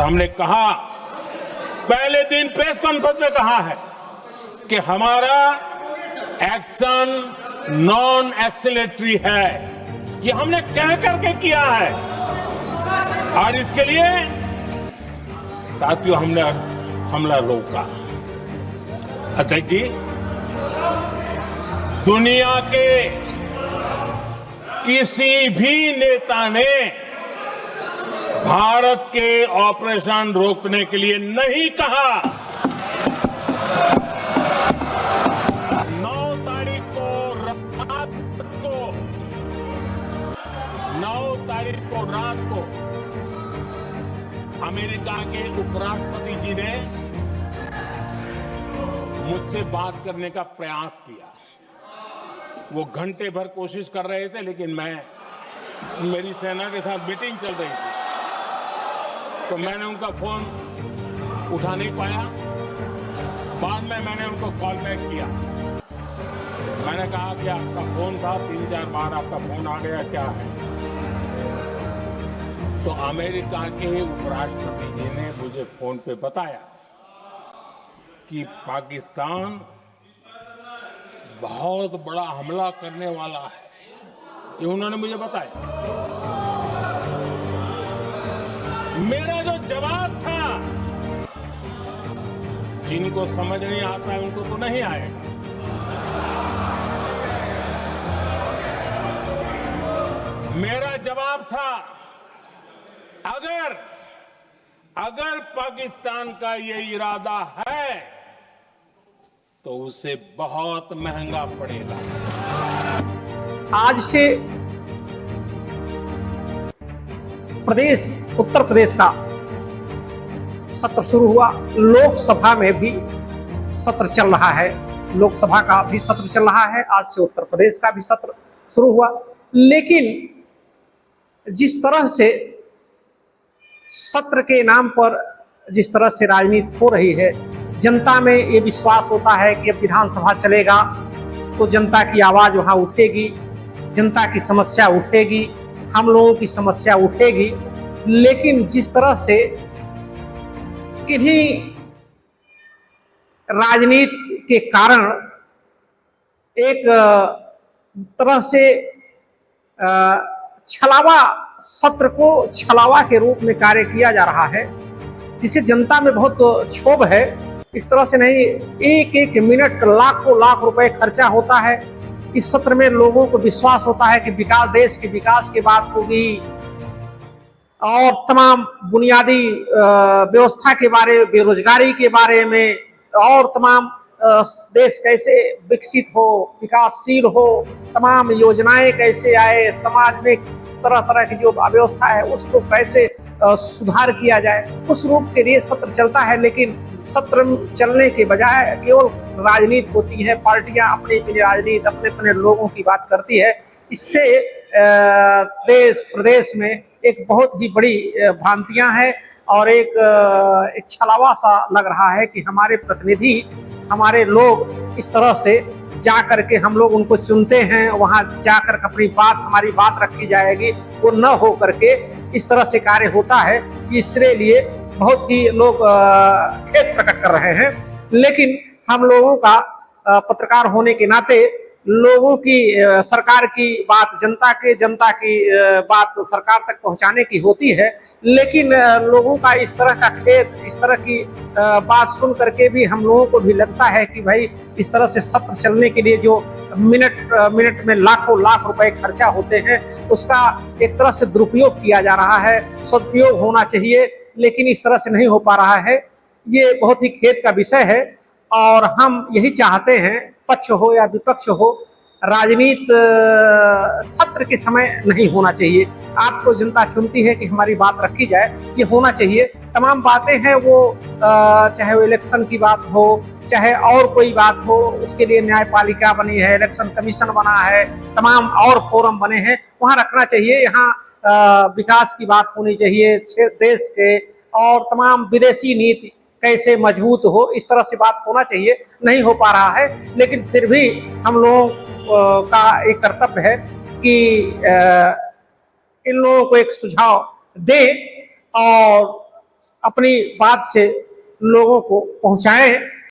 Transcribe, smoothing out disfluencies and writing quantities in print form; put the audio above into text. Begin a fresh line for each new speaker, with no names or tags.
हमने कहा, पहले दिन प्रेस कॉन्फ्रेंस में कहा है कि हमारा एक्शन नॉन एक्सीलरेटरी है। ये हमने कह करके किया है और इसके लिए साथियों हमने हमला रोका। अध्यक्ष जी, दुनिया के किसी भी नेता ने भारत के ऑपरेशन रोकने के लिए नहीं कहा। 9 तारीख को रात को अमेरिका के उपराष्ट्रपति जी ने मुझसे बात करने का प्रयास किया। वो घंटे भर कोशिश कर रहे थे, लेकिन मेरी सेना के साथ मीटिंग चल रही थी, तो मैंने उनका फोन उठा नहीं पाया। बाद में मैंने उनको कॉल बैक किया। मैंने कहा कि आपका फोन था, 3-4 बार आपका फोन आ गया, क्या है? तो अमेरिका के उपराष्ट्रपति जी ने मुझे फोन पे बताया कि पाकिस्तान बहुत बड़ा हमला करने वाला है। ये उन्होंने मुझे बताया। मेरा जो जवाब था, जिनको समझ नहीं आता है उनको तो नहीं आएगा। मेरा जवाब था, अगर पाकिस्तान का ये इरादा है तो उसे बहुत महंगा पड़ेगा।
आज से उत्तर प्रदेश का सत्र शुरू हुआ। लोकसभा में भी सत्र चल रहा है, लोकसभा का भी सत्र चल रहा है। आज से उत्तर प्रदेश का भी सत्र शुरू हुआ। लेकिन जिस तरह से सत्र के नाम पर जिस तरह से राजनीति हो रही है, जनता में ये विश्वास होता है कि अब विधानसभा चलेगा तो जनता की आवाज वहां उठेगी, जनता की समस्या उठेगी, हम लोगों की समस्या उठेगी। लेकिन जिस तरह से किन्हीं राजनीति के कारण एक तरह से छलावा सत्र को छलावा के रूप में कार्य किया जा रहा है, जिससे जनता में बहुत क्षोभ है। इस तरह से नहीं, एक मिनट लाखों लाख रुपए खर्चा होता है। इस सत्र में लोगों को विश्वास होता है कि विकास, देश के विकास की बात होगी और तमाम बुनियादी व्यवस्था के बारे में, बेरोजगारी के बारे में और तमाम देश कैसे विकसित हो, विकासशील हो, तमाम योजनाएं कैसे आए, समाज में तरह तरह की जो व्यवस्था है उसको कैसे सुधार किया जाए, उस रूप के लिए सत्र चलता है। लेकिन सत्र चलने के बजाय केवल राजनीति होती है, पार्टियां अपनी अपनी राजनीति, अपने अपने लोगों की बात करती है। इससे देश प्रदेश में एक बहुत ही बड़ी भ्रांतियां हैं और एक छलावा सा लग रहा है कि हमारे प्रतिनिधि, हमारे लोग इस तरह से जा करके हम लोग उनको चुनते हैं, वहां जाकर अपनी बात, हमारी बात रखी जाएगी, वो न हो करके इस तरह से कार्य होता है। इसके लिए बहुत ही लोग खेद प्रकट कर रहे हैं। लेकिन हम लोगों का पत्रकार होने के नाते लोगों की, सरकार की बात जनता की बात सरकार तक पहुंचाने की होती है। लेकिन लोगों का इस तरह का खेद, इस तरह की बात सुन करके भी हम लोगों को भी लगता है कि भाई इस तरह से सत्र चलने के लिए जो मिनट में लाखों लाख रुपए खर्चा होते हैं, उसका एक तरह से दुरुपयोग किया जा रहा है। सदुपयोग होना चाहिए, लेकिन इस तरह से नहीं हो पा रहा है। ये बहुत ही खेद का विषय है और हम यही चाहते हैं, पक्ष हो या विपक्ष हो, राजनीति सत्र के समय नहीं होना चाहिए। आपको जनता चुनती है कि हमारी बात रखी जाए, ये होना चाहिए। तमाम बातें हैं वो, चाहे वो इलेक्शन की बात हो, चाहे और कोई बात हो, उसके लिए न्यायपालिका बनी है, इलेक्शन कमीशन बना है, तमाम और फोरम बने हैं, वहाँ रखना चाहिए। यहाँ विकास की बात होनी चाहिए, देश के और तमाम विदेशी नीति कैसे मजबूत हो, इस तरह से बात होना चाहिए। नहीं हो पा रहा है, लेकिन फिर भी हम लोगों का एक कर्तव्य है कि इन लोगों को एक सुझाव दे और अपनी बात से लोगों को पहुंचाएं।